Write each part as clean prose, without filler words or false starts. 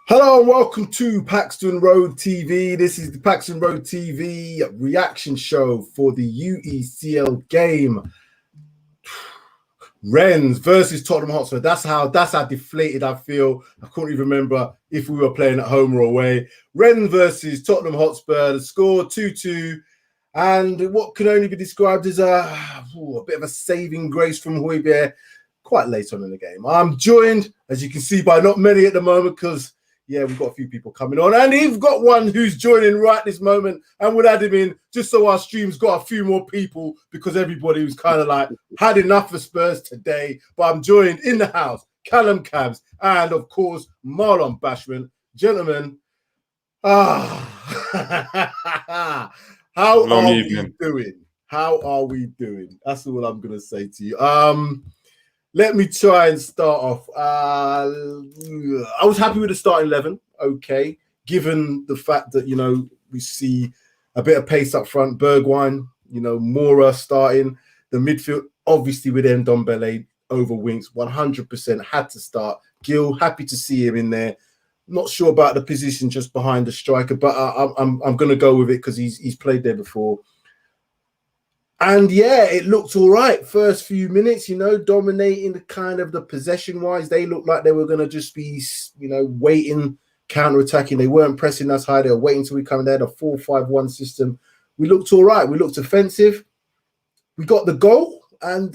Hello and welcome to Paxton Road TV. This is the Paxton Road TV reaction show for the UECL game. Rennes versus Tottenham Hotspur. That's how deflated I feel. I couldn't even remember if we were playing at home or away. Rennes versus Tottenham Hotspur. The score 2-2. And what can only be described as a bit of a saving grace from Hojbjerg quite late on in the game. I'm joined, as you can see, by not many at the moment because yeah, we've got a few people coming on, and we've got one who's joining right this moment, and we'll add him in just so our stream's got a few more people because everybody was kind of like had enough of Spurs today. But I'm joined in the house, Callum Cabs, and of course Marlon Bashman. Gentlemen, how are we doing? How are we doing? That's all I'm gonna say to you. Let me try and start off. I was happy with the starting 11, okay, given the fact that, we see a bit of pace up front. Bergwijn, Mora starting. The midfield, obviously, with Ndombele over Winks, 100% had to start. Gil, happy to see him in there. Not sure about the position just behind the striker, but I'm going to go with it because he's played there before. And yeah, it looked all right. First few minutes, dominating the kind of the possession-wise. They looked like they were going to just be, waiting, counter-attacking. They weren't pressing us high. They were waiting until we come there. The 4-5-1 system. We looked all right. We looked offensive. We got the goal. And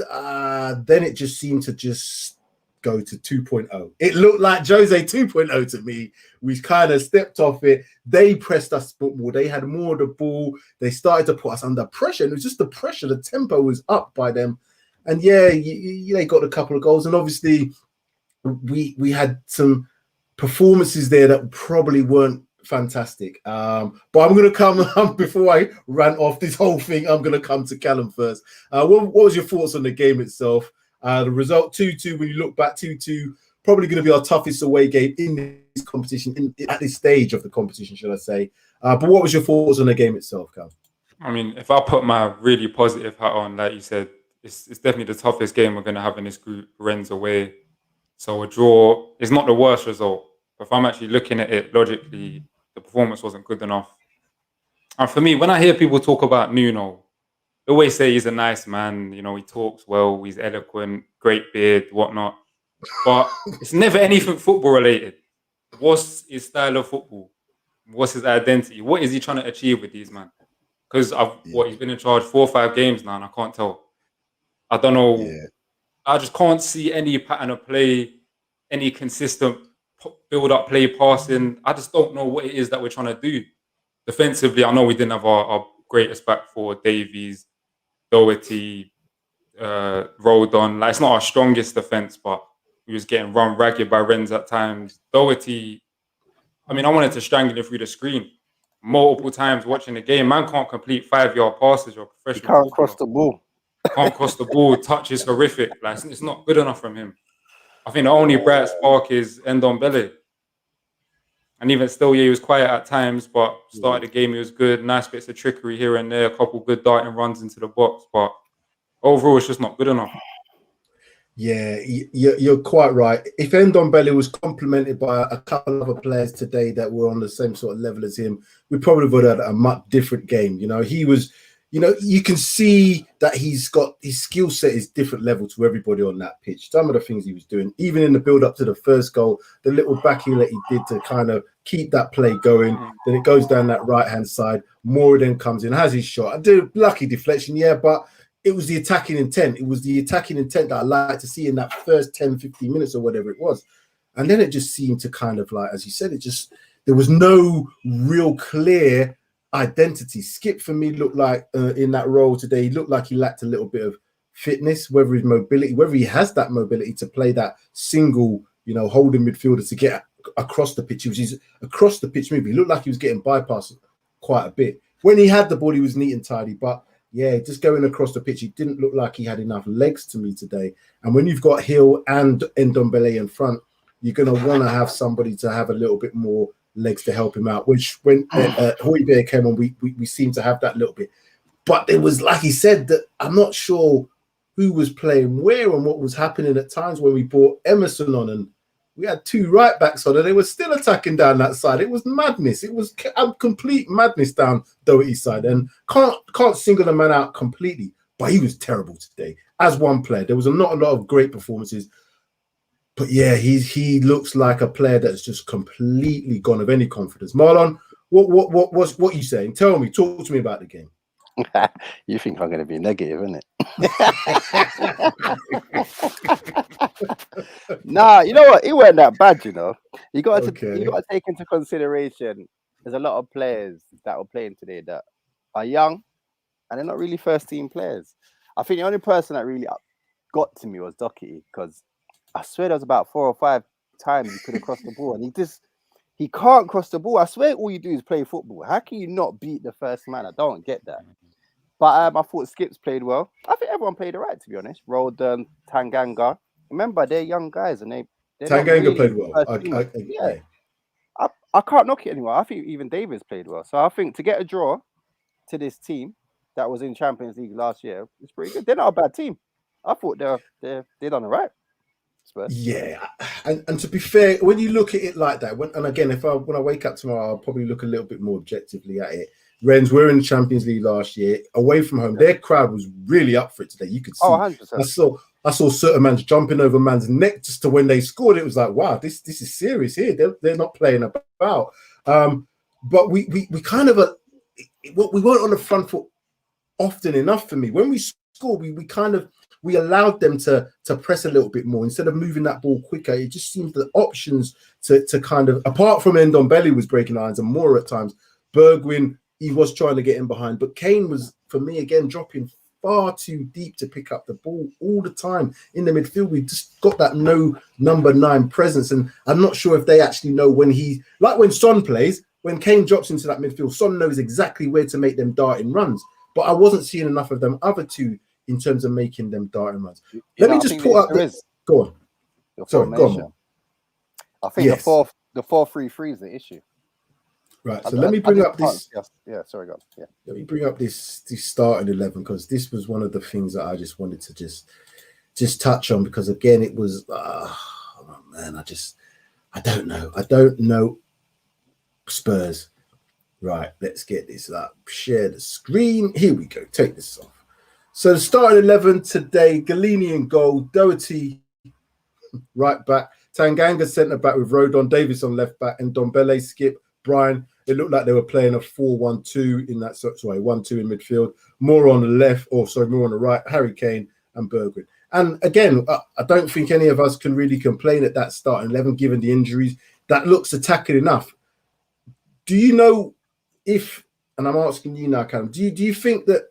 then it just seemed to just go to 2.0. It looked like Jose 2.0 to me. We kind of stepped off it. They pressed us more. They had more of the ball. They started to put us under pressure. And it was just the pressure. The tempo was up by them. And yeah, they got a couple of goals. And obviously, we had some performances there that probably weren't fantastic. But I'm going to come, before I rant off this whole thing, I'm going to come to Callum first. What was your thoughts on the game itself? The result 2-2, when you look back, 2-2, probably going to be our toughest away game in this competition, at this stage of the competition, should I say. But what was your thoughts on the game itself, Cal? I mean, if I put my really positive hat on, like you said, it's definitely the toughest game we're going to have in this group, Rennes away. So a draw is not the worst result. But if I'm actually looking at it logically, the performance wasn't good enough. And for me, when I hear people talk about Nuno, they always say he's a nice man, he talks well, he's eloquent, great beard, whatnot. But it's never anything football related. What's his style of football? What's his identity? What is he trying to achieve with these men? Because he's been in charge 4 or 5 games now, and I can't tell. I don't know. Yeah. I just can't see any pattern of play, any consistent build-up play passing. I just don't know what it is that we're trying to do. Defensively, I know we didn't have our greatest back four, Davies, Doherty, Rodon. Like, it's not our strongest defense, but we was getting run ragged by Rennes at times. Doherty, I wanted to strangle him through the screen multiple times watching the game. Man can't complete 5-yard passes. You're a professional. He can't cross the ball. Can't cross the ball. Touch is horrific. Like, it's not good enough from him. I think the only bright spark is Ndombele. And even still, yeah, he was quiet at times, but started the game, he was good. Nice bits of trickery here and there, a couple good darting runs into the box. But overall, it's just not good enough. Yeah, you're quite right. If Ndombele was complemented by a couple of other players today that were on the same sort of level as him, we probably would have had a much different game. He was, you can see that he's got his skill set is different level to everybody on that pitch. Some of the things he was doing, even in the build up to the first goal, the little backing that he did to kind of keep that play going. Then it goes down that right hand side. Mora then comes in, has his shot. I do lucky deflection, yeah, but it was the attacking intent. It was the attacking intent that I like to see in that first 10, 15 minutes or whatever it was. And then it just seemed to kind of like, as you said, there was no real clear identity. Skip for me looked like in that role today, he looked like he lacked a little bit of fitness, whether his mobility, whether he has that mobility to play that single, holding midfielder to get across the pitch. He was across the pitch move. He looked like he was getting bypassed quite a bit. When he had the ball, he was neat and tidy, but yeah, just going across the pitch, he didn't look like he had enough legs to me today. And when you've got Hill and Ndombele in front, you're going to want to have somebody to have a little bit more legs to help him out, which when Hojbjerg came on, we seemed to have that little bit. But it was, like he said, that I'm not sure who was playing where and what was happening at times when we brought Emerson on, and We had 2 right backs on, and they were still attacking down that side. It was madness. It was complete madness down Doherty's side, and can't single the man out completely. But he was terrible today as one player. There was not a lot of great performances, but yeah, he looks like a player that's just completely gone of any confidence. Marlon, what you saying? Tell me, talk to me about the game. You think I'm going to be negative, isn't it? Nah, you know what? It weren't that bad, you know. You got to take into consideration there's a lot of players that were playing today that are young and they're not really first team players. I think the only person that really got to me was Doherty, because I swear there was about 4 or 5 times he could have crossed the ball, and he can't cross the ball. I swear all you do is play football. How can you not beat the first man? I don't get that. But I thought Skips played well. I think everyone played all right, to be honest. Roldan, Tanganga. Remember, they're young guys, and Tanganga played well. I can't knock it anymore. I think even Davis played well. So I think to get a draw to this team that was in Champions League last year, it's pretty good. They're not a bad team. I thought they're done all right. Spurs. Yeah, and to be fair, when you look at it like that, and again, when I wake up tomorrow, I'll probably look a little bit more objectively at it. Rennes were in the Champions League last year, away from home. Their crowd was really up for it today. You could see. 100%. I saw certain man's jumping over man's neck just to when they scored. It was like, wow, this is serious here. They're not playing about. But we kind of we weren't on the front foot often enough for me. When we scored, we allowed them to press a little bit more instead of moving that ball quicker. It just seems the options to kind of, apart from Ndombele was breaking irons and more at times, Bergwijn, he was trying to get in behind, but Kane was, for me, again, dropping far too deep to pick up the ball all the time in the midfield. We just got that no number 9 presence, and I'm not sure if they actually know when when Son plays, when Kane drops into that midfield, Son knows exactly where to make them darting runs, but I wasn't seeing enough of them other two in terms of making them darting runs. Let me just pull up this. Go on. Sorry, go on. I think the 4-3-3 is the issue. Right, so let me bring up this. Yeah, sorry, go on. Yeah. Let me bring up this starting 11, because this was one of the things that I just wanted to just touch on, because again, it was I don't know Spurs. Right, let's get this up. Share the screen. Here we go. Take this off. So the starting 11 today: Galini in goal, Doherty right back, Tanganga centre back with Rodon, Davis on left back, and Ndombele, Skip, Brian. It looked like they were playing a 4-1-2 in that, 1-2 in midfield. More on the left, more on the right, Harry Kane and Bergwijn. And again, I don't think any of us can really complain at that starting 11, given the injuries. That looks attacking enough. Do you know if, and I'm asking you now, Callum, do you think that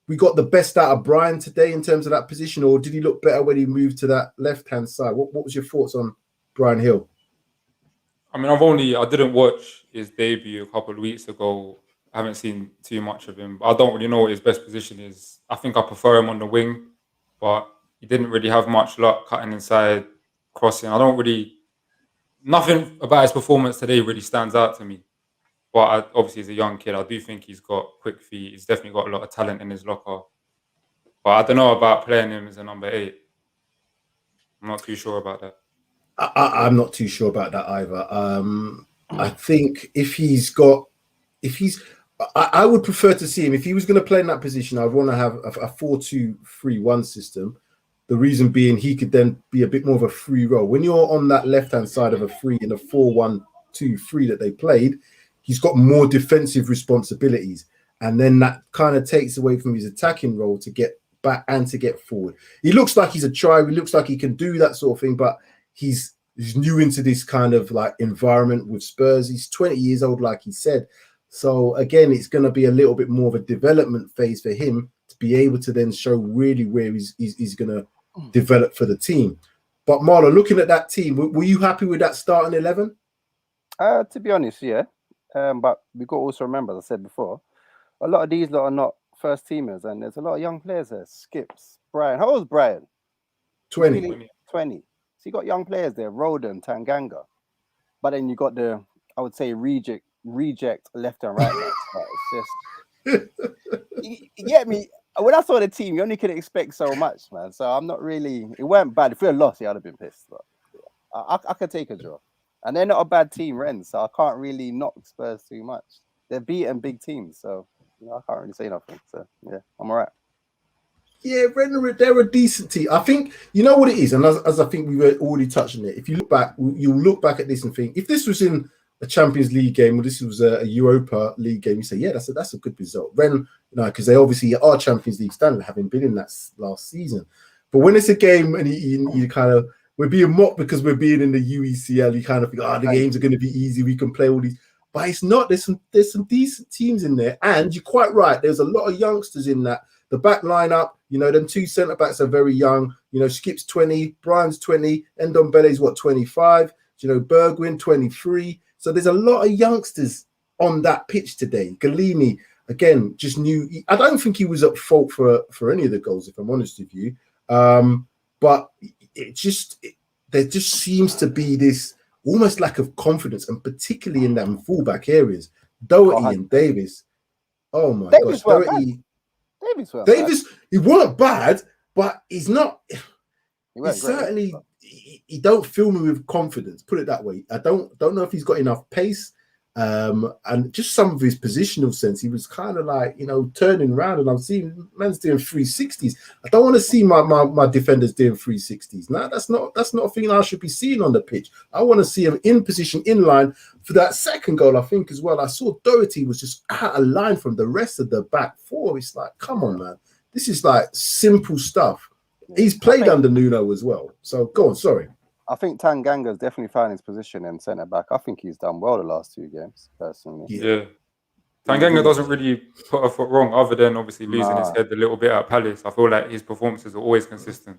we got the best out of Brian today in terms of that position, or did he look better when he moved to that left-hand side? What was your thoughts on Brian Hill? I mean, I didn't watch his debut a couple of weeks ago. I haven't seen too much of him. I don't really know what his best position is. I think I prefer him on the wing, but he didn't really have much luck cutting inside, crossing. Nothing about his performance today really stands out to me. But obviously, as a young kid, I do think he's got quick feet. He's definitely got a lot of talent in his locker. But I don't know about playing him as a number 8. I'm not too sure about that. I'm not too sure about that either. I think I would prefer to see him, if he was going to play in that position, I'd want to have a 4-2-3-1 system. The reason being, he could then be a bit more of a free role. When you're on that left-hand side of a 3 in a 4-1-2-3 that they played, he's got more defensive responsibilities. And then that kind of takes away from his attacking role to get back and to get forward. He looks like he's a try. He looks like he can do that sort of thing, but he's new into this kind of like environment with Spurs. He's 20 years old, like he said. So again, it's going to be a little bit more of a development phase for him to be able to then show really where he's going to develop for the team. But Marlon, looking at that team, were you happy with that starting 11? To be honest, yeah. But we got to also remember, as I said before, a lot of these lot are not first teamers, and there's a lot of young players there. Skips, Brian. How old is Brian? 20. 20. So you got young players there, Rodon, Tanganga. But then you got the, I would say, reject left and right. It's just, you get me? When I saw the team, you only could expect so much, man. So I'm not really, it weren't bad. If we had lost, I'd have been pissed. But I could take a draw. And they're not a bad team, Rennes, so I can't really knock Spurs too much. They're beating big teams, so I can't really say nothing. So yeah, I'm all right. Yeah, Rennes, they're a decent team. I think you know what it is, and as I think we were already touching it. If you look back, you'll look back at this and think, if this was in a Champions League game or this was a Europa League game, you say, yeah, that's a good result. Rennes, because they obviously are Champions League standard, having been in that last season. But when it's a game and you kind of, we're being mocked because we're being in the UECL, you kind of think, the games are going to be easy. We can play all these. But it's not. There's some decent teams in there. And you're quite right. There's a lot of youngsters in that. The back lineup, them two centre-backs are very young. Skip's 20, Brian's 20, Ndombele's 25, Bergwijn 23. So there's a lot of youngsters on that pitch today. Galini, again, just new. I don't think he was at fault for any of the goals, if I'm honest with you. But there just seems to be this almost lack of confidence, and particularly in them fullback areas. Doherty and Davis. Oh my gosh, Doherty. Davis, he weren't bad, but he's not. He don't fill me with confidence. Put it that way. I don't know if he's got enough pace, and just some of his positional sense. He was kind of like turning around, and I'm seeing man's doing 360s. I don't want to see my defenders doing 360s. No, that's not a thing I should be seeing on the pitch. I want to see him in position, in line for that second goal. I think as well. I saw Doherty was just out of line from the rest of the back four. It's like, come on, man. This is like simple stuff. He's played under Nuno as well. So go on, sorry. I think Tanganga's definitely found his position in centre back. I think he's done well the last 2 games, personally. Yeah. Tanganga doesn't really put a foot wrong, other than obviously losing his head a little bit at Palace. I feel like his performances are always consistent.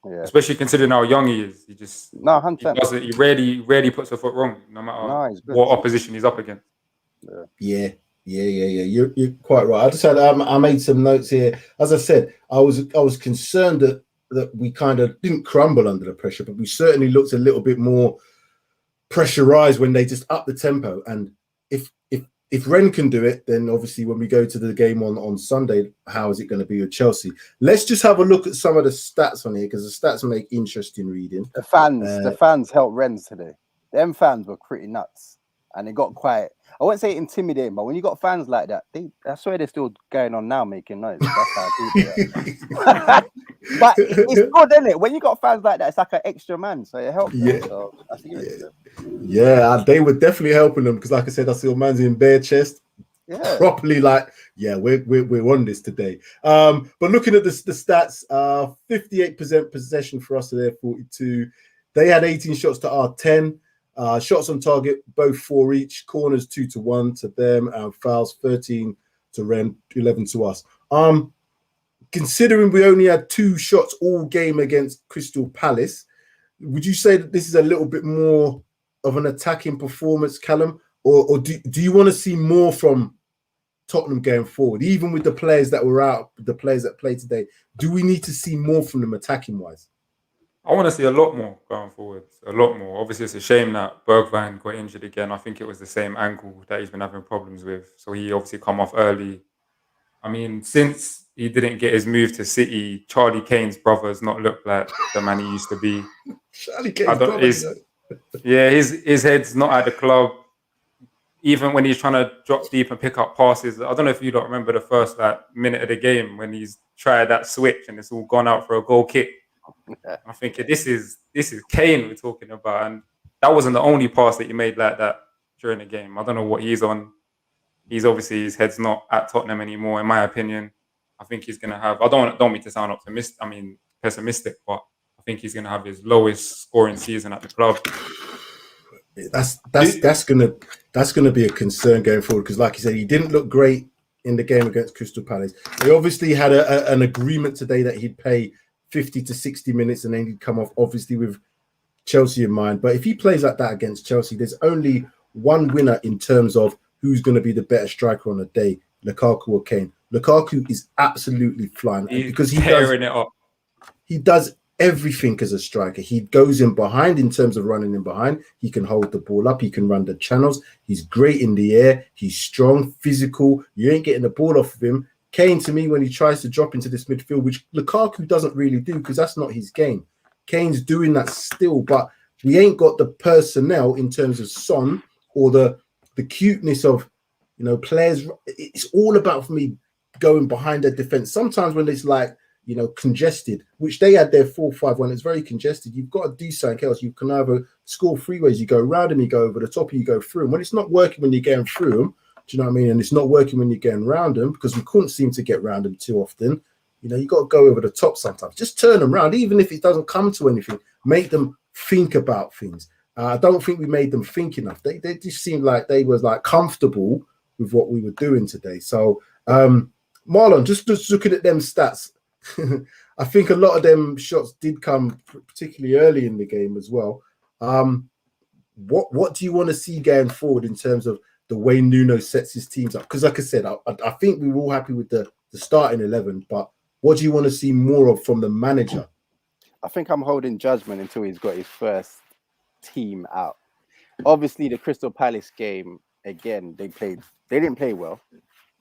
Yeah. Especially considering how young he is. He rarely puts a foot wrong, no matter what opposition he's up against. Yeah. You're quite right. I just had I made some notes here. As I said, I was concerned that we kind of didn't crumble under the pressure, but we certainly looked a little bit more pressurized when they just upped the tempo. And if Rennes can do it, then obviously when we go to the game on Sunday, how is it going to be with Chelsea? Let's just have a look at some of the stats on here, because the stats make interesting reading. The fans helped Rennes today. Them fans were pretty nuts, and it got quite, I wouldn't say intimidating, but when you got fans like that, I swear they're still going on now making noise. That's how I do it. But it's good, isn't it? When you got fans like that, it's like an extra man, so it helps. Yeah, so they were definitely helping them, because, like I said, I saw man's in bare chest, properly like, we're on this today. But looking at the stats, 58% possession for us to their 42. They had 18 shots to our 10. Shots on target, both 4 each. Corners 2-1 to them, and fouls 13 to Rennes, 11 to us. Considering we only had 2 shots all game against Crystal Palace, would you say that this is a little bit more of an attacking performance, Callum, or do you want to see more from Tottenham going forward, even with the players that were out, the players that played today? Do we need to see more from them attacking wise? I want to see a lot more going forward. A lot more. Obviously, it's a shame that Bergwijn got injured again. I think it was the same ankle that he's been having problems with. So he obviously come off early. I mean, since he didn't get his move to City, Charlie Kane's brother has not looked like the man he used to be. Charlie Kane's brother. His head's not at the club. Even when he's trying to drop deep and pick up passes, I don't know if you don't remember the first minute of the game when he's tried that switch and it's all gone out for a goal kick. I think this is Kane we're talking about, and that wasn't the only pass that he made like that during the game. I don't know what he's on. He's obviously, his head's not at Tottenham anymore, in my opinion. I think he's gonna have. I don't mean to sound pessimistic, but I think he's gonna have his lowest scoring season at the club. That's gonna be a concern going forward, because, like you said, he didn't look great in the game against Crystal Palace. They obviously had an agreement today that he'd pay 50 to 60 minutes and then he'd come off, obviously with Chelsea in mind. But if he plays like that against Chelsea, there's only one winner in terms of who's going to be the better striker on the day, Lukaku or Kane. Lukaku is absolutely flying because he does everything as a striker. He goes in behind in terms of running in behind. He can hold the ball up. He can run the channels. He's great in the air. He's strong, physical. You ain't getting the ball off of him. Kane, to me, when he tries to drop into this midfield, which Lukaku doesn't really do because that's not his game. Kane's doing that still, but we ain't got the personnel in terms of Son or the cuteness of, you know, players. It's all about, for me, going behind their defense. Sometimes when it's like, you know, congested, which they had their 4-5-1, it's very congested. You've got to do something else. You can either score 3 ways. You go around them, you go over the top, you go through them. When it's not working when you're getting through them, do you know what I mean? And it's not working when you're getting around them, because we couldn't seem to get around them too often. You know, you got to go over the top sometimes. Just turn them around, even if it doesn't come to anything. Make them think about things. I don't think we made them think enough. They just seemed like they was like comfortable with what we were doing today. So, Marlon, just looking at them stats, I think a lot of them shots did come particularly early in the game as well. What do you want to see going forward in terms of the way Nuno sets his teams up? Because like I said, I think we were all happy with the starting 11, but what do you want to see more of from the manager? I think I'm holding judgment until he's got his first team out. Obviously, the Crystal Palace game, again, they didn't play well,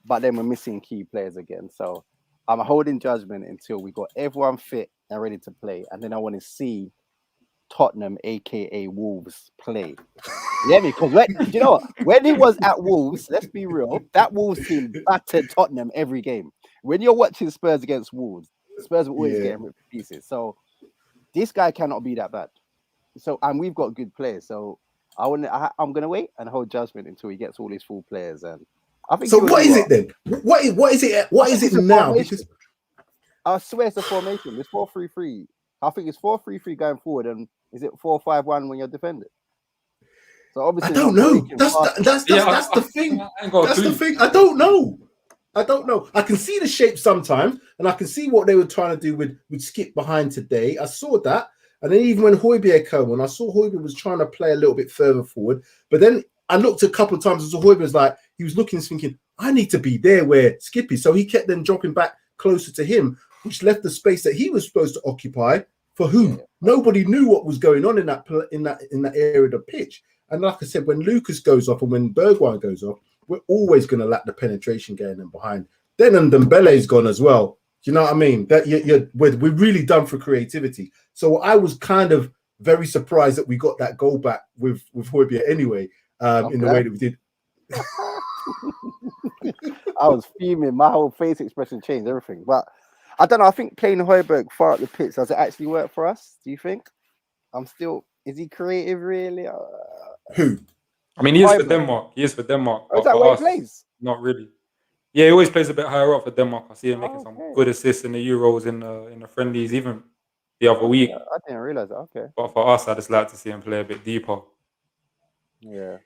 but then we're missing key players again. So I'm holding judgment until we got everyone fit and ready to play. And then I want to see Tottenham, aka Wolves, play. Yeah, because you know what? When he was at Wolves, let's be real, that Wolves team battered Tottenham every game. When you're watching Spurs against Wolves, Spurs will always get ripped to pieces. So this guy cannot be that bad. So, and we've got good players. So I'm gonna wait and hold judgment until he gets all his full players. And I think. So what is it then? What is it? What is it now? Because I swear it's a formation. It's 4-3-3. I think it's 4-3-3 going forward, and is it 4-5-1 when you're defending? So obviously, I don't know. That's the thing. That's the thing. I don't know. I can see the shape sometimes, and I can see what they were trying to do with Skip behind today. I saw that, and then even when Hojbjerg came on, I saw Hojbjerg was trying to play a little bit further forward. But then I looked a couple of times, and so Hojbjerg was like, he was looking, thinking, I need to be there where Skip is. So he kept then dropping back closer to him, which left the space that he was supposed to occupy for who? Yeah. Nobody knew what was going on in that area of the pitch. And like I said, when Lucas goes off and when Bergwijn goes off, we're always going to lack the penetration getting them behind. Then Ndombele's gone as well. Do you know what I mean? That we're really done for creativity. So I was kind of very surprised that we got that goal back with Hojbjerg anyway, in the way that we did. I was fuming. My whole face expression changed, everything. But I don't know. I think playing Hojbjerg far up the pitch, does it actually work for us? Do you think? Is he creative really? Who? I mean, he is for Denmark. Oh, is that where he plays? Not really. Yeah, he always plays a bit higher up for Denmark. I see him making some good assists in the Euros, in the friendlies, even the other week. Yeah, I didn't realize that. Okay. But for us, I just like to see him play a bit deeper. Yeah.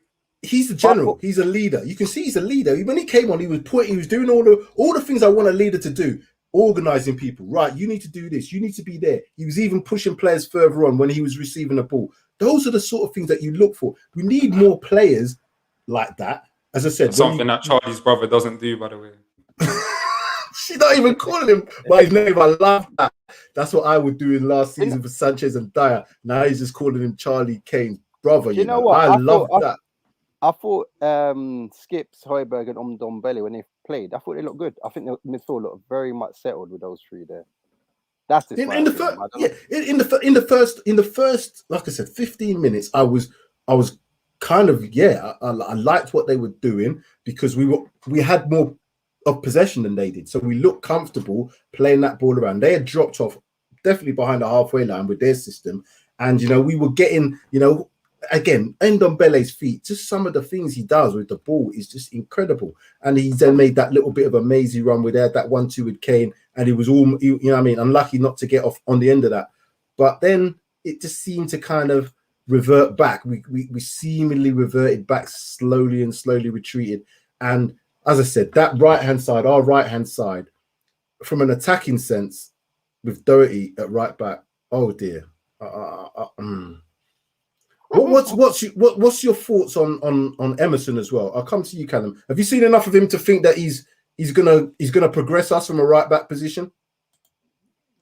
He's the general. He's a leader. You can see he's a leader. When he came on, he was doing all the things I want a leader to do. Organizing people. Right, you need to do this. You need to be there. He was even pushing players further on when he was receiving the ball. Those are the sort of things that you look for. We need more players like that. As I said, something that Charlie's brother doesn't do, by the way. She's not even calling him by his name. I love that. That's what I would do in last season for Sanchez and Dyer. Now he's just calling him Charlie Kane's brother. You know what? I love that. I thought Skips, Hojbjerg, and Ndombele, when they played, I thought they looked good. I think the midfield looked very much settled with those three there. That's the first, like I said, 15 minutes. I was kind of I liked what they were doing because we had more of possession than they did, so we looked comfortable playing that ball around. They had dropped off definitely behind the halfway line with their system, and we were getting again, Ndombele's feet, just some of the things he does with the ball is just incredible. And he then made that little bit of a mazy run with that 1-2 with Kane, and he was all, unlucky not to get off on the end of that. But then it just seemed to kind of revert back. We seemingly reverted back slowly and slowly retreated. And as I said, that our right-hand side, from an attacking sense, with Doherty at right back, oh dear. What's your thoughts on Emerson as well? I'll come to you, Callum. Have you seen enough of him to think that he's gonna progress us from a right back position?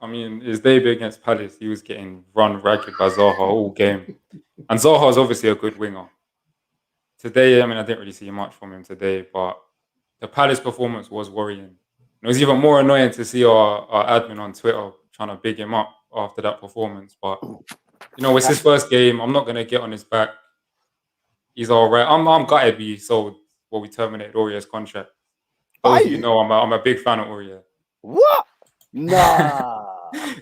I mean, his debut against Palace, he was getting run ragged by Zaha all game, and Zaha is obviously a good winger. Today, I didn't really see much from him today, but the Palace performance was worrying. It was even more annoying to see our admin on Twitter trying to big him up after that performance, but You know, it's his first game. I'm not going to get on his back. He's all right. I'm gutted we sold, we terminated Aurier's contract. Those of you know, I'm a big fan of Aurier. What? Nah.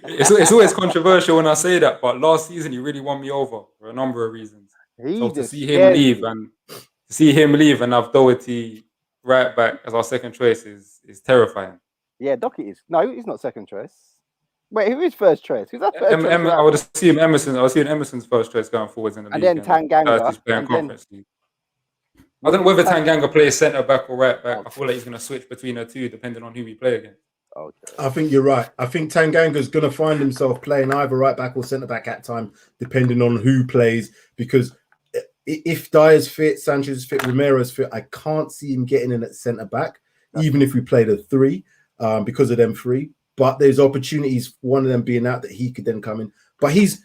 It's always controversial when I say that, but last season he really won me over for a number of reasons. So to see him leave and have Doherty right back as our second choice is terrifying. Yeah, Doherty is. No, he's not second choice. Wait, who is first choice? Who's that first choice? I would assume Emerson. I was seeing Emerson's first choice going forwards in the league. And then Tanganga. Conference league. I don't know whether Tanganga plays centre back or right back. I feel like he's going to switch between the two depending on who we play against. Okay. I think you're right. I think Tanganga's going to find himself playing either right back or centre back at time, depending on who plays. Because if Dyer's fit, Sanchez is fit, Romero's fit, I can't see him getting in at centre back, even if we played a 3, because of them 3. But there's opportunities, one of them being out, that he could then come in. But he's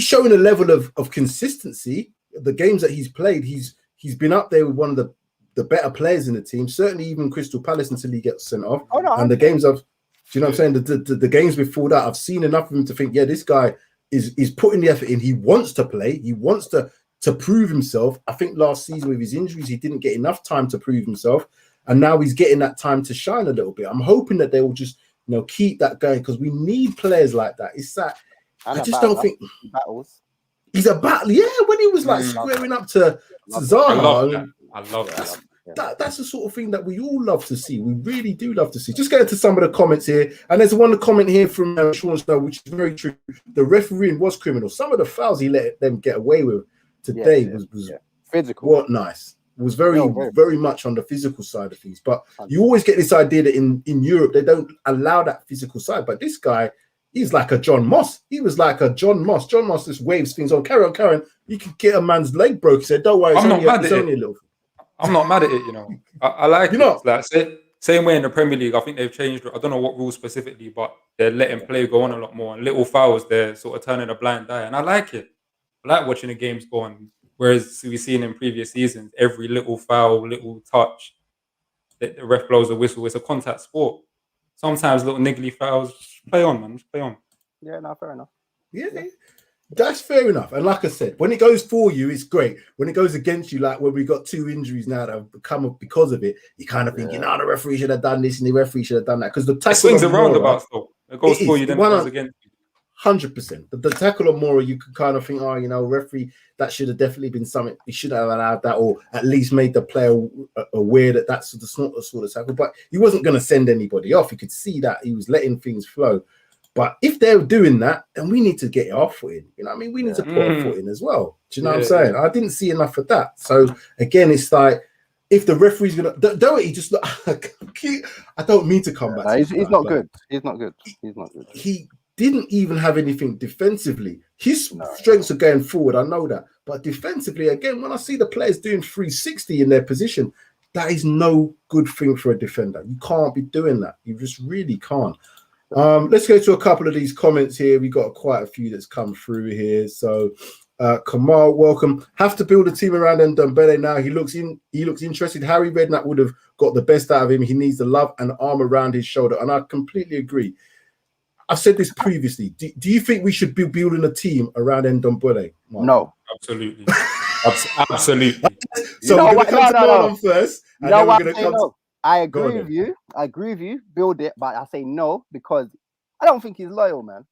showing a level of consistency. The games that he's played, he's been up there with one of the better players in the team. Certainly even Crystal Palace until he gets sent off. Oh, no, and the games do you know what I'm saying? The games before that, I've seen enough of him to think, yeah, this guy is putting the effort in. He wants to play. He wants to prove himself. I think last season with his injuries, he didn't get enough time to prove himself. And now he's getting that time to shine a little bit. I'm hoping that they will just, keep that going, because we need players like that. It's that I just don't think battles. He's a battle. Yeah, when he was like squaring up to Zaha. I love that. That's the sort of thing that we all love to see. We really do love to see. Just get into some of the comments here. And there's one comment here from Sean Snow, which is very true. The refereeing was criminal. Some of the fouls he let them get away with today was physical. What nice. It was very much on the physical side of things. But you always get this idea that in Europe, they don't allow that physical side. But this guy, he's like a John Moss. He was like a John Moss. John Moss just waves things on. Carry on. You can get a man's leg broke. He said, don't worry, it's only a little. I'm not mad at it, I like it. Like, same way in the Premier League, I think they've changed. I don't know what rules specifically, but they're letting play go on a lot more. And little fouls, they're sort of turning a blind eye. And I like it. I like watching the games go on. Whereas we've seen in previous seasons, every little foul, little touch, the ref blows a whistle. It's a contact sport. Sometimes little niggly fouls, play on, man. Just play on. Yeah, no, fair enough. Yeah, that's fair enough. And like I said, when it goes for you, it's great. When it goes against you, like when we got 2 injuries now that have come up because of it, you kind of think, the referee should have done this and the referee should have done that. Because the tackle swings around about stuff. It goes for you, then it goes against you. 100%. The tackle on Mora, you could kind of think, referee, that should have definitely been something. He should have allowed that, or at least made the player aware that that's not the sort of tackle. But he wasn't going to send anybody off. You could see that he was letting things flow. But if they're doing that, then we need to get our foot in. You know what I mean? We need to put our foot in as well. Do you know what I'm saying? I didn't see enough of that. So again, it's like, if the referee's gonna Doherty just I don't mean to come back. He's not good. He's not good. He didn't even have anything defensively. His strengths are going forward. I know that. But defensively, again, when I see the players doing 360 in their position, that is no good thing for a defender. You can't be doing that. You just really can't. Let's go to a couple of these comments here. We got quite a few that's come through here. So Kamal, welcome. Have to build a team around Ndombele now. He looks interested. Harry Redknapp would have got the best out of him. He needs the love and arm around his shoulder. And I completely agree. I've said this previously. Do you think we should be building a team around Ndombele? No. Absolutely. Absolutely. So we're going to come to Marlon first. And then we're going to come to... I agree with you. Build it, but I say no because I don't think he's loyal, man.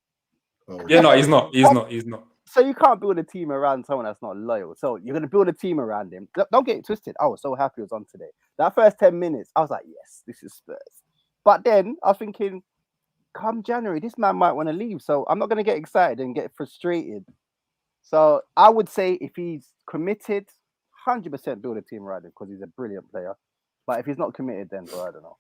Yeah, no, he's not. He's not. So you can't build a team around someone that's not loyal. So you're gonna build a team around him. Don't get it twisted. I was so happy he was on today. That first 10 minutes, I was like, yes, this is Spurs. But then I was thinking, come January, this man might want to leave. So I'm not gonna get excited and get frustrated. So I would say if he's committed, 100% build a team around him because he's a brilliant player. But if he's not committed, then I don't know.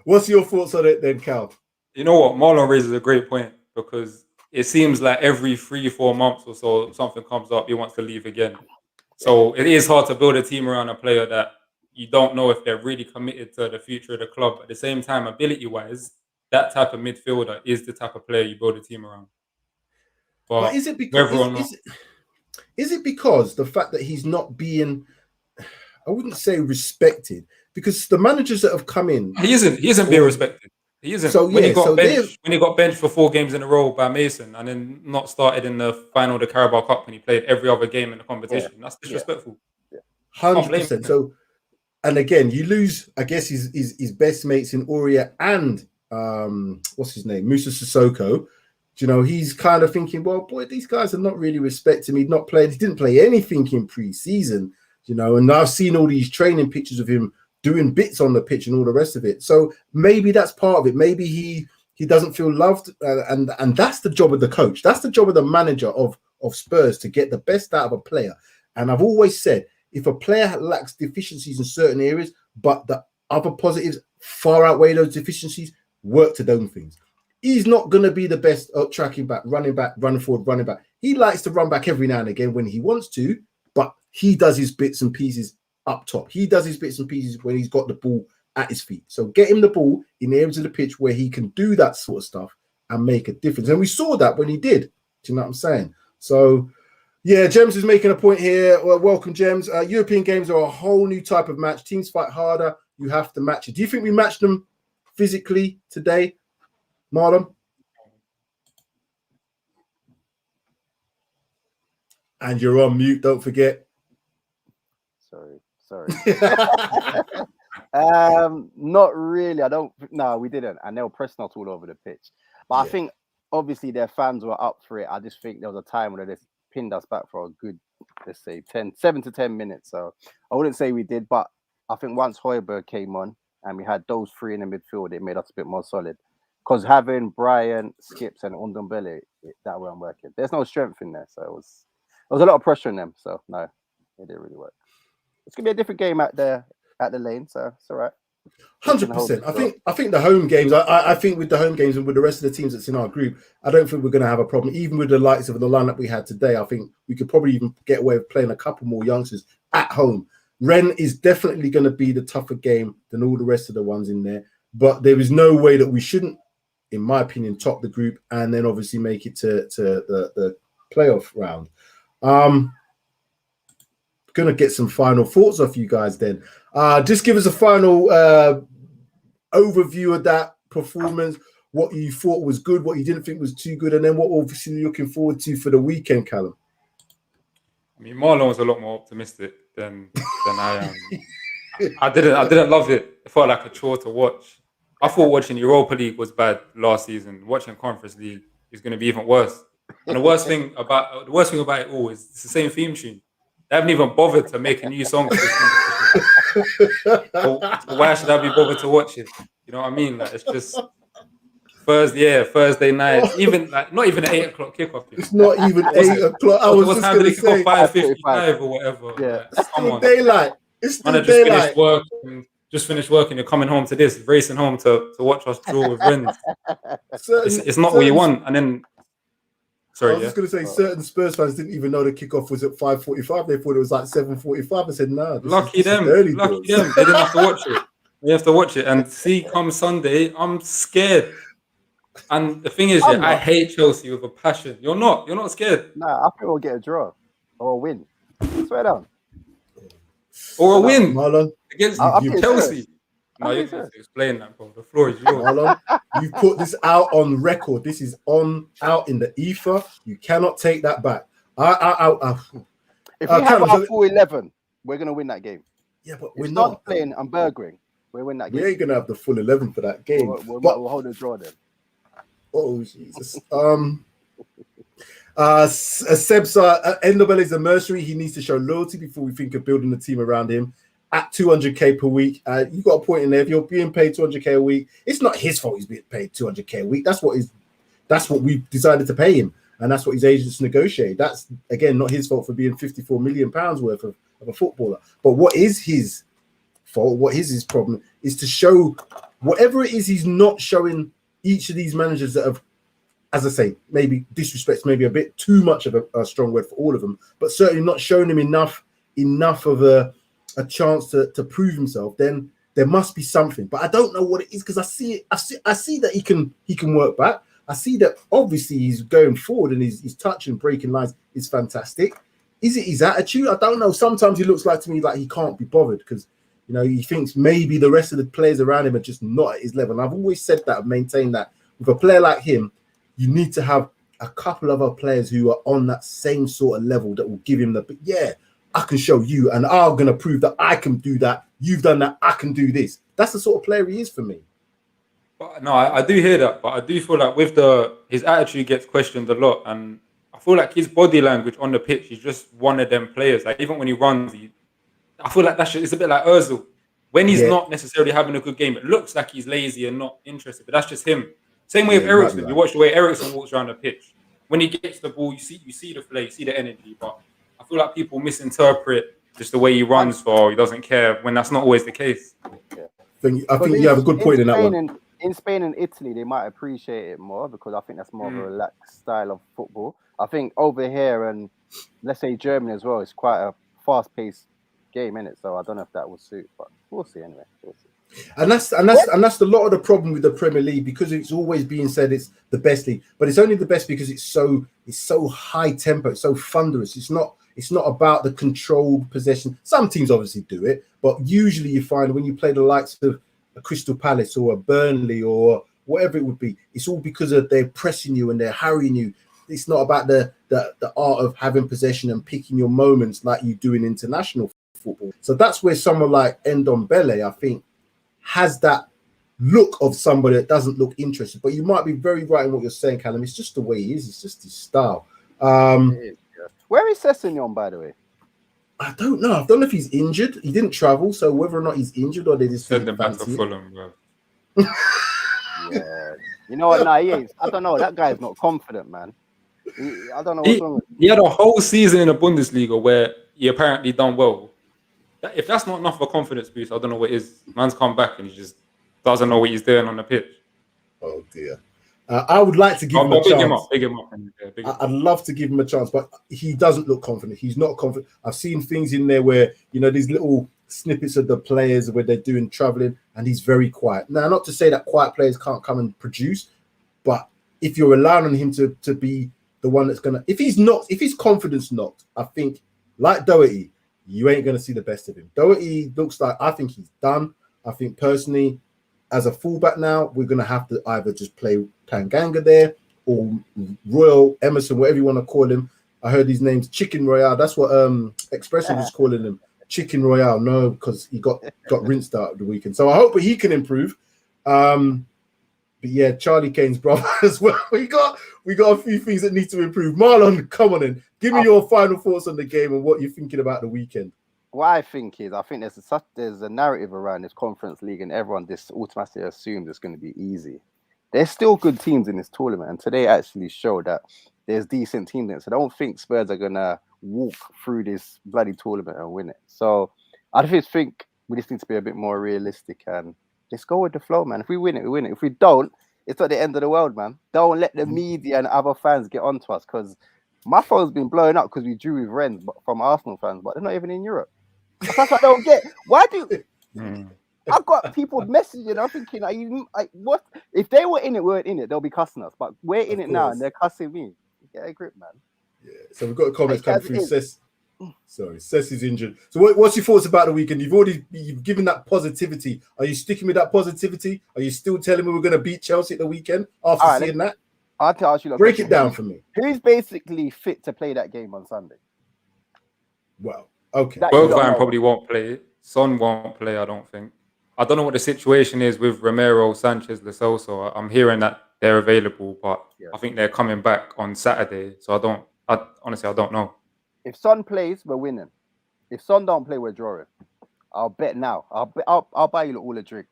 What's your thoughts on it then, Cal? You know what? Marlon raises a great point because it seems like every 3-4 months or so, something comes up, he wants to leave again. So it is hard to build a team around a player that you don't know if they're really committed to the future of the club. At the same time, ability-wise, that type of midfielder is the type of player you build a team around. But is it because is it because the fact that he's not being, I wouldn't say respected, because the managers that have come in, he isn't being respected. He isn't. So When yeah, he got benched for 4 games in a row by Mason, and then not started in the final of the Carabao Cup when he played every other game in the competition, that's disrespectful. 100%. So, and again, you lose, I guess, his best mates in Aurea and what's his name, Musa Sissoko. You know, he's kind of thinking, well, boy, these guys are not really respecting me. Not playing. He didn't play anything in pre-season. You know, and I've seen all these training pictures of him doing bits on the pitch and all the rest of it. So maybe that's part of it. Maybe he doesn't feel loved, and that's the job of the coach. That's the job of the manager of Spurs, to get the best out of a player. And I've always said, if a player lacks deficiencies in certain areas, but the other positives far outweigh those deficiencies, work to those things. He's not going to be the best at tracking back, running forward, running back. He likes to run back every now and again when he wants to, but he does his bits and pieces up top. He does his bits and pieces when he's got the ball at his feet. So get him the ball in areas of the pitch where he can do that sort of stuff and make a difference. And we saw that when he did. Do you know what I'm saying? So, yeah, James is making a point here. Well, welcome, James. European games are a whole new type of match. Teams fight harder. You have to match it. Do you think we matched them physically today, Marlon? And you're on mute, don't forget. Sorry. Not really. No, we didn't. And they were pressing us all over the pitch. But I think obviously their fans were up for it. I just think there was a time where they just pinned us back for a good, let's say, 7 to 10 minutes. So I wouldn't say we did, but I think once Hojbjerg came on and we had those 3 in the midfield, it made us a bit more solid. Because having Brian, Skips, and Ndombele, that weren't working. There's no strength in there. So it was a lot of pressure on them. So no, it didn't really work. It's gonna be a different game at the lane, so it's all right. 100%. I think the home games. I think with the home games and with the rest of the teams that's in our group, I don't think we're going to have a problem. Even with the likes of the lineup we had today, I think we could probably even get away with playing a couple more youngsters at home. Rennes is definitely going to be the tougher game than all the rest of the ones in there, but there is no way that we shouldn't, in my opinion, top the group and then obviously make it to the playoff round. Gonna get some final thoughts off you guys then. Just give us a final overview of that performance, what you thought was good, what you didn't think was too good, and then what obviously you're looking forward to for the weekend, Callum. I mean, Marlon was a lot more optimistic than I am. I didn't love it. It felt like a chore to watch. I thought watching Europa League was bad last season. Watching Conference League is going to be even worse. And the worst thing about it all is it's the same theme tune. They haven't even bothered to make a new song for this competition. So why should I be bothered to watch it? You know what I mean? Like, it's just Thursday night. Even like not even an 8 o'clock kickoff. It's not even 8 o'clock. I was just going to say 5:55 or whatever. Yeah, it's still daylight. It's still daylight. Just finished work and you're coming home to this, racing home to watch us draw with Rennes. It's not what you want. And then. Sorry, I was just going to say, certain Spurs fans didn't even know the kickoff was at 5:45. They thought it was like 7:45. I said, no. Lucky them. They didn't have to watch it. They have to watch it. And see, come Sunday, I'm scared. And the thing is, I hate Chelsea with a passion. You're not scared. Nah, I think we'll get a draw or a win. Swear down. Or a win Marlon, against Chelsea. No, you have to explain that, bro. The floor is yours. Marlon, you put this out on record. This is out in the ether. You cannot take that back. If we have our full 11, we're going to win that game. Yeah, but we're not playing and burgering. We'll win that game. We ain't going to have the full 11 for that game. We'll hold a draw then. Oh, Jesus. Ndombele is a mercenary. He needs to show loyalty before we think of building a team around him. At 200k per week, you got a point in there. If you're being paid 200k a week, it's not his fault he's being paid 200k a week. That's what we decided to pay him, and that's what his agents negotiate. That's again not his fault for being 54 million pounds worth of a footballer. But what is his fault? What is his problem? Is to show whatever it is he's not showing each of these managers that have, as I say, maybe disrespect's maybe a bit too much of a strong word for all of them, but certainly not showing him enough of a chance to prove himself. Then there must be something, but I don't know what it is, because I see that he can work back. I see that obviously he's going forward and his touch and breaking lines is fantastic. Is it his attitude? I don't know. Sometimes he looks like to me like he can't be bothered, because You know, he thinks maybe the rest of the players around him are just not at his level. And I've always said that, I've maintained that. With a player like him, you need to have a couple of other players who are on that same sort of level that will give him but yeah, I can show you, and I'm going to prove that I can do that. You've done that, I can do this. That's the sort of player he is for me. But no, I do hear that, but I do feel like with his attitude gets questioned a lot, and I feel like his body language on the pitch, he's just one of them players. Like even when he runs, I feel like it's a bit like Özil. When he's not necessarily having a good game, it looks like he's lazy and not interested, but that's just him. Same way with Eriksen. Right. You watch the way Eriksen walks around the pitch. When he gets the ball, you see the play, you see the energy, but I feel like people misinterpret just the way he runs for, he doesn't care, when that's not always the case. I think you have a good point in that one. In Spain and Italy, they might appreciate it more because I think that's more of a relaxed style of football. I think over here and let's say Germany as well, it's quite a fast-paced game, innit? So I don't know if that will suit, but we'll see anyway. We'll see. And that's a lot of the problem with the Premier League, because it's always being said it's the best league, but it's only the best because it's so high tempo, it's so thunderous. It's not about the controlled possession. Some teams obviously do it, but usually you find when you play the likes of a Crystal Palace or a Burnley or whatever it would be, it's all because of they're pressing you and they're harrying you. It's not about the art of having possession and picking your moments like you do in international football. So that's where someone like Ndombele, I think, has that look of somebody that doesn't look interested. But you might be very right in what you're saying, Callum. It's just the way he is. It's just his style. Where is Sessegnon, by the way? I don't know. I don't know if he's injured. He didn't travel, so whether or not he's injured or they just send him back to Fulham, bro. Yeah, you know what? Nah, he is. I don't know. That guy's not confident, man. I don't know what's wrong with him. He had a whole season in the Bundesliga where he apparently done well. If that's not enough of a confidence boost, I don't know what is. Man's come back and he just doesn't know what he's doing on the pitch. Oh dear. I would like to give him a chance. Big him up. I'd love to give him a chance, but he doesn't look confident. He's not confident. I've seen things in there where, you know, these little snippets of the players where they're doing traveling, and he's very quiet. Now, not to say that quiet players can't come and produce, but if you're relying on him to be the one that's gonna, if his confidence knocked, I think like Doherty, you ain't gonna see the best of him. Doherty looks like, I think he's done. I think personally, as a fullback now, we're gonna have to either just play Tanganga there or Royal Emerson, whatever you want to call him. I heard his name's Chicken Royale. That's what Expression was calling him, Chicken Royale. No, because he got rinsed out of the weekend. So I hope he can improve. But yeah, Charlie Kane's brother as well. We got a few things that need to improve. Marlon, come on in. Give me your final thoughts on the game and what you're thinking about the weekend. What I think is, I think there's a narrative around this Conference League, and everyone just automatically assumes it's going to be easy. There's still good teams in this tournament, and today actually showed that there's decent teams in it. So I don't think Spurs are going to walk through this bloody tournament and win it. So I just think we just need to be a bit more realistic and just go with the flow, man. If we win it, we win it. If we don't, it's not the end of the world, man. Don't let the media and other fans get onto us, because my phone's been blowing up because we drew with Rennes from Arsenal fans, but they're not even in Europe. That's what I don't get. Why do I've got people messaging? I'm thinking, what? If they were in it, weren't in it, they'll be cussing us. But we're in it now, and they're cussing me. Get a grip, man. Yeah. So we've got comments coming through. Cess is injured. So what's your thoughts about the weekend? You've given that positivity. Are you sticking with that positivity? Are you still telling me we're going to beat Chelsea at the weekend after seeing that? I'll ask you. Break it down for me. Who's basically fit to play that game on Sunday? Well, okay. Bergwijn probably won't play. Son won't play, I don't think. I don't know what the situation is with Romero, Sanchez, Lo Celso. I'm hearing that they're available, but I think they're coming back on Saturday. So honestly, I don't know. If Son plays, we're winning. If Son don't play, we're drawing. I'll bet now. I'll buy you all a drink.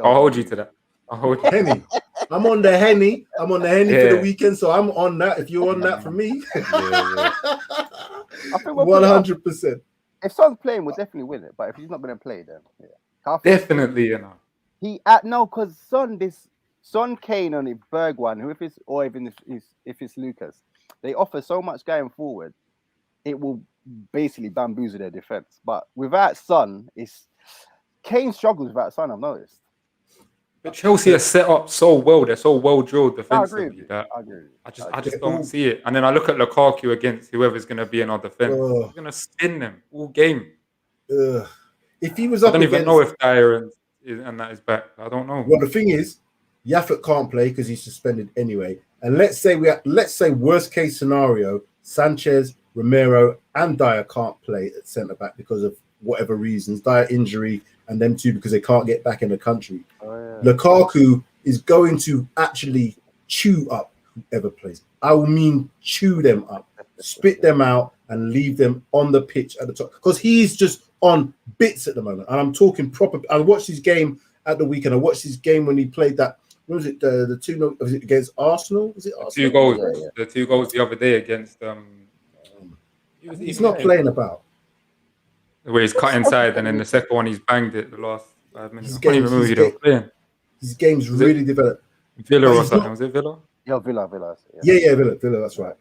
I'll hold you to that. I'll hold you. Henny. I'm on the Henny. For the weekend, so I'm on that. If you're on that for me, I think 100%. If Son's playing, we'll definitely win it. But if he's not going to play, then definitely, you know. Because Son, Kane, and Bergwijn, if it's Lucas, they offer so much going forward, it will basically bamboozle their defense. But without Son, Kane struggles without Son, I've noticed. But Chelsea are set up so well; they're so well drilled defensively I agree. I just don't see it. And then I look at Lukaku against whoever's going to be in our defense. He's going to spin them all game. If he was I up don't against, even know if Dyer and that is back. I don't know. well, the thing is, Yaffet can't play because he's suspended anyway. And let's say worst case scenario, Sanchez, Romero, and Dyer can't play at centre back because of whatever reasons, Dyer injury, and them two because they can't get back in the country. Lukaku is going to actually chew up whoever plays. I will mean chew them up, spit them out, and leave them on the pitch at the top because he's just on bits at the moment. And I'm talking proper. I watched his game at the weekend. I watched his game when he played that. What was it? The 2-0 was it against Arsenal? Was it Arsenal? 2 goals. Yeah. The 2 goals the other day against. He's not playing about. Where he's cut inside, and then the second one he's banged it the last 5 minutes. I can't even remember who they were playing. His game's really developed. Villa or something. Was it Villa? Yeah, Villa. Yeah, Villa. That's right.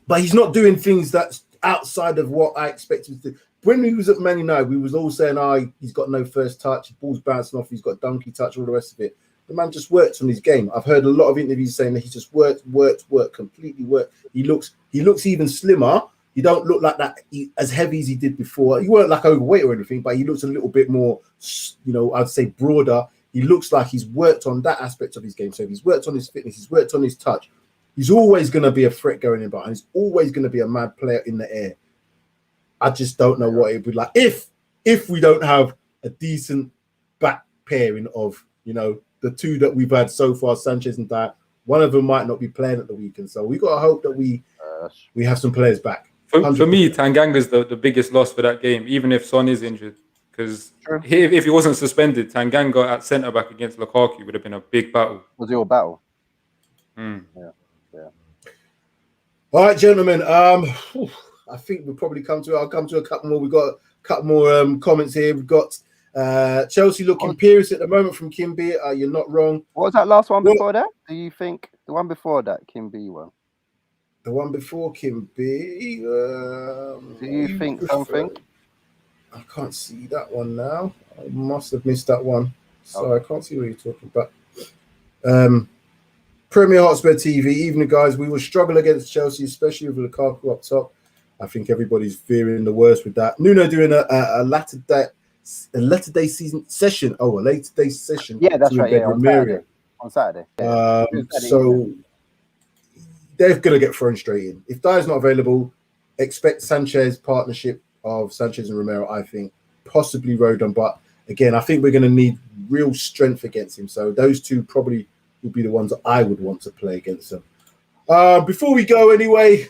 But he's not doing things that's outside of what I expected him to do. When he was at Man United, we was all saying, he's got no first touch, ball's bouncing off, he's got donkey touch, all the rest of it. The man just worked on his game. I've heard a lot of interviews saying that he just worked, completely worked. He looks even slimmer. He don't look like that as heavy as he did before. He weren't like overweight or anything, but he looks a little bit more, I'd say broader. He looks like he's worked on that aspect of his game. So he's worked on his fitness, he's worked on his touch. He's always going to be a threat going in behind. He's always going to be a mad player in the air. I just don't know what it would be like if we don't have a decent back pairing of, the two that we've had so far, Sanchez and Dyer. One of them might not be playing at the weekend. So we got to hope that we have some players back. For me, Tanganga's the biggest loss for that game, even if Son is injured. Because if he wasn't suspended, Tanganga at centre-back against Lukaku would have been a big battle. Was it a battle? Yeah. All right, gentlemen. I think we'll probably I'll come to a couple more. We've got a couple more comments here. We've got Chelsea looking imperious at the moment from Kim B. You're not wrong. What was that last one before that? Do you think the one before that, Kim B one? The one before Kim B. Do you think something? I can't see that one now. I must have missed that one. Sorry, I can't see what you're talking about. Premier Hotspur TV, evening guys. We will struggle against Chelsea, especially with Lukaku up top. I think everybody's fearing the worst with that. Nuno doing a latter day season session. Oh, a later day session. Yeah, that's right. Yeah, on Saturday. So they're going to get thrown straight in. If Dyer's not available, expect Sanchez partnership of Sanchez and Romero, I think, possibly Rodon. But again, I think we're going to need real strength against him. So those two probably would be the ones that I would want to play against them. Before we go anyway,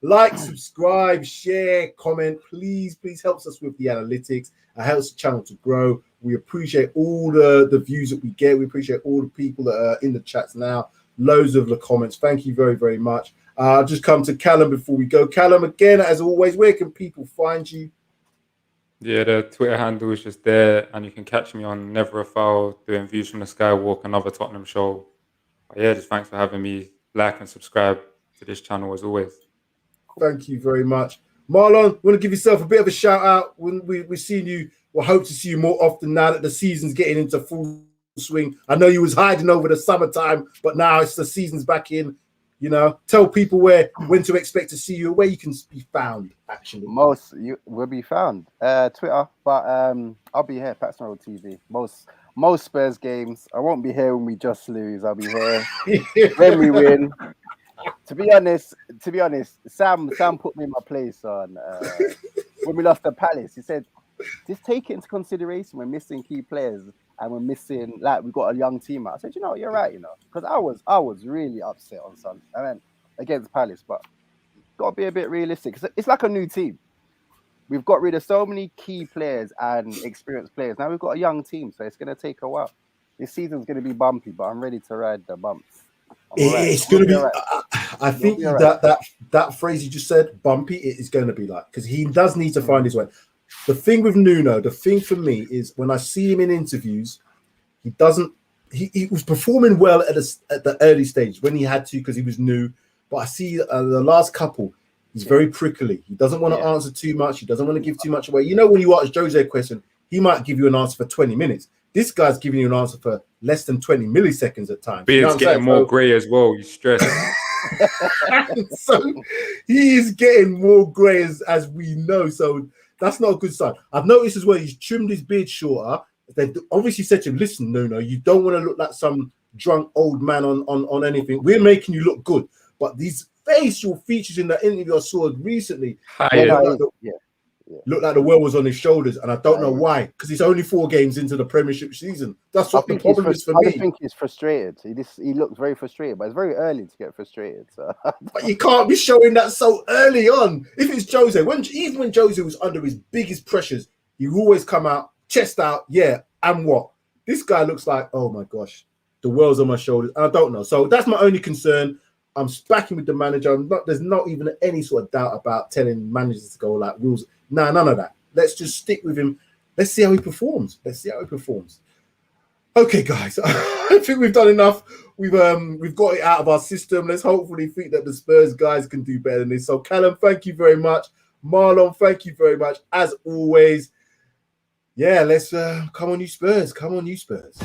like, subscribe, share, comment. Please helps us with the analytics. It helps the channel to grow. We appreciate all the views that we get. We appreciate all the people that are in the chats now. Loads of the comments. Thank you very, very much. I'll just come to Callum before we go. Callum, again, as always, where can people find you? Yeah, the Twitter handle is just there, and you can catch me on Never a Foul, doing Views from the Skywalk, another Tottenham show. But yeah, just thanks for having me. Like and subscribe to this channel as always. Thank you very much. Marlon, want to give yourself a bit of a shout out. When we're seeing you, we'll hope to see you more often now that the season's getting into full swing. I know you was hiding over the summertime, but now it's the season's back in. Tell people when to expect to see you, where you can be found. Actually, you will be found Twitter, but I'll be here, Paxton Road TV. Most Spurs games. I won't be here when we just lose. I'll be here when we win. To be honest, Sam put me in my place on when we lost to Palace. He said, just take it into consideration. We're missing key players and we're missing, we've got a young team. I said, you're right, because I was really upset on Sunday. I mean, against Palace, but got to be a bit realistic. It's like a new team. We've got rid of so many key players and experienced players. Now we've got a young team, so it's going to take a while. This season's going to be bumpy, but I'm ready to ride the bumps. It's going to be. I think that phrase you just said, bumpy, it is going to be like, because he does need to find his way. The thing with Nuno, the thing for me is when I see him in interviews, he was performing well at the early stage when he had to because he was new. But I see the last couple, he's very prickly. He doesn't want to answer too much. He doesn't want to give too much away. When you ask Jose a question, he might give you an answer for 20 minutes. This guy's giving you an answer for less than 20 milliseconds at times. Beard's getting more grey as well. He's stressed. So he is getting more grey as we know. So That's not a good sign. I've noticed as well, he's trimmed his beard shorter. They obviously said to him, listen, Nuno, you don't want to look like some drunk old man on anything. We're making you look good. But these facial features in the interview I saw recently looked like the world was on his shoulders. And I don't know why, because it's only 4 games into the Premiership season. That's what the problem is for me. I think he's frustrated. He looks very frustrated, but it's very early to get frustrated. So. But you can't be showing that so early on. If it's Jose, even when Jose was under his biggest pressures, he always come out, chest out, and what? This guy looks like, oh my gosh, the world's on my shoulders. And I don't know. So that's my only concern. I'm backing with the manager. There's not even any sort of doubt about telling managers to go like rules. Nah, none of that. Let's just stick with him. Let's see how he performs. Okay, guys. I think we've done enough. We've got it out of our system. Let's hopefully think that the Spurs guys can do better than this. So Callum, thank you very much. Marlon, thank you very much. As always. Yeah, let's come on you Spurs. Come on you Spurs.